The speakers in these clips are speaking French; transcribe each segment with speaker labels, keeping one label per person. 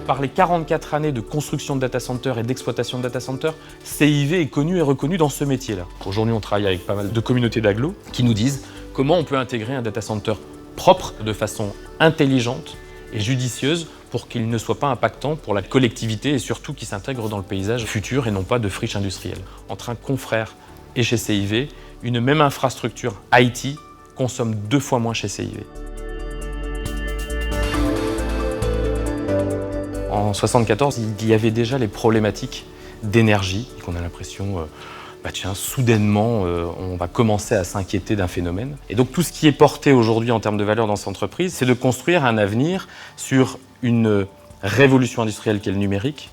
Speaker 1: Par les 44 années de construction de data centers et d'exploitation de data centers, CIV est connu et reconnu dans ce métier-là. Aujourd'hui, on travaille avec pas mal de communautés d'agglos qui nous disent comment on peut intégrer un data center propre de façon intelligente et judicieuse pour qu'il ne soit pas impactant pour la collectivité et surtout qu'il s'intègre dans le paysage futur et non pas de friche industrielle. Entre un confrère et chez CIV, une même infrastructure IT consomme 2 fois moins chez CIV. En 1974, il y avait déjà les problématiques d'énergie, qu'on a l'impression, soudainement, on va commencer à s'inquiéter d'un phénomène. Et donc tout ce qui est porté aujourd'hui en termes de valeur dans cette entreprise, c'est de construire un avenir sur une révolution industrielle qui est le numérique.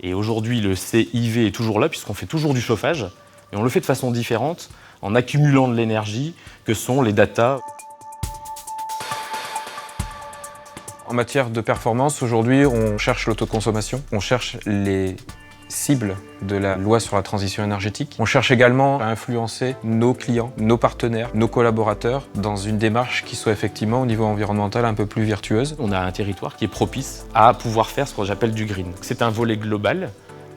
Speaker 1: Et aujourd'hui, le CIV est toujours là, puisqu'on fait toujours du chauffage, et on le fait de façon différente, en accumulant de l'énergie, que sont les data.
Speaker 2: En matière de performance, aujourd'hui, on cherche l'autoconsommation, on cherche les cibles de la loi sur la transition énergétique. On cherche également à influencer nos clients, nos partenaires, nos collaborateurs dans une démarche qui soit effectivement au niveau environnemental un peu plus vertueuse.
Speaker 1: On a un territoire qui est propice à pouvoir faire ce que j'appelle du green. C'est un volet global.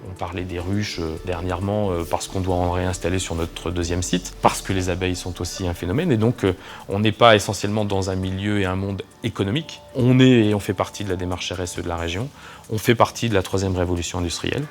Speaker 1: On parlait des ruches dernièrement parce qu'on doit en réinstaller sur notre 2e site, parce que les abeilles sont aussi un phénomène. Et donc, on n'est pas essentiellement dans un milieu et un monde économique. On est et on fait partie de la démarche RSE de la région. On fait partie de la 3e révolution industrielle.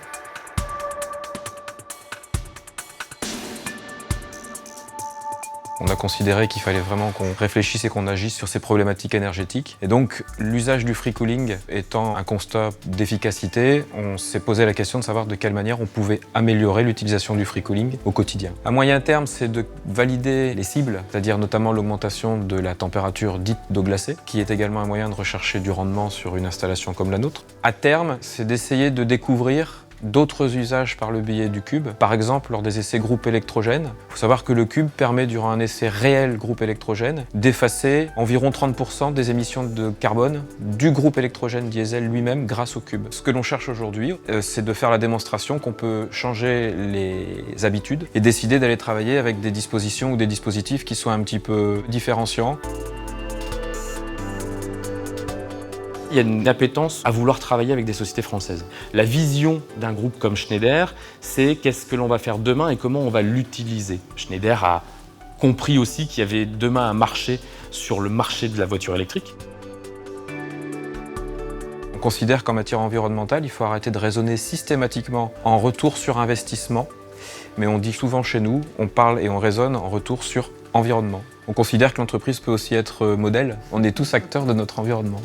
Speaker 2: On a considéré qu'il fallait vraiment qu'on réfléchisse et qu'on agisse sur ces problématiques énergétiques. Et donc, l'usage du free cooling étant un constat d'efficacité, on s'est posé la question de savoir de quelle manière on pouvait améliorer l'utilisation du free cooling au quotidien. À moyen terme, c'est de valider les cibles, c'est-à-dire notamment l'augmentation de la température dite d'eau glacée, qui est également un moyen de rechercher du rendement sur une installation comme la nôtre. À terme, c'est d'essayer de découvrir d'autres usages par le biais du cube, par exemple lors des essais groupe électrogène. Il faut savoir que le cube permet, durant un essai réel groupe électrogène, d'effacer environ 30% des émissions de carbone du groupe électrogène diesel lui-même grâce au cube. Ce que l'on cherche aujourd'hui, c'est de faire la démonstration qu'on peut changer les habitudes et décider d'aller travailler avec des dispositions ou des dispositifs qui soient un petit peu différenciants.
Speaker 1: Il y a une appétence à vouloir travailler avec des sociétés françaises. La vision d'un groupe comme Schneider, c'est qu'est-ce que l'on va faire demain et comment on va l'utiliser. Schneider a compris aussi qu'il y avait demain un marché sur le marché de la voiture électrique.
Speaker 2: On considère qu'en matière environnementale, il faut arrêter de raisonner systématiquement en retour sur investissement, mais on dit souvent chez nous, on parle et on raisonne en retour sur environnement. On considère que l'entreprise peut aussi être modèle, on est tous acteurs de notre environnement.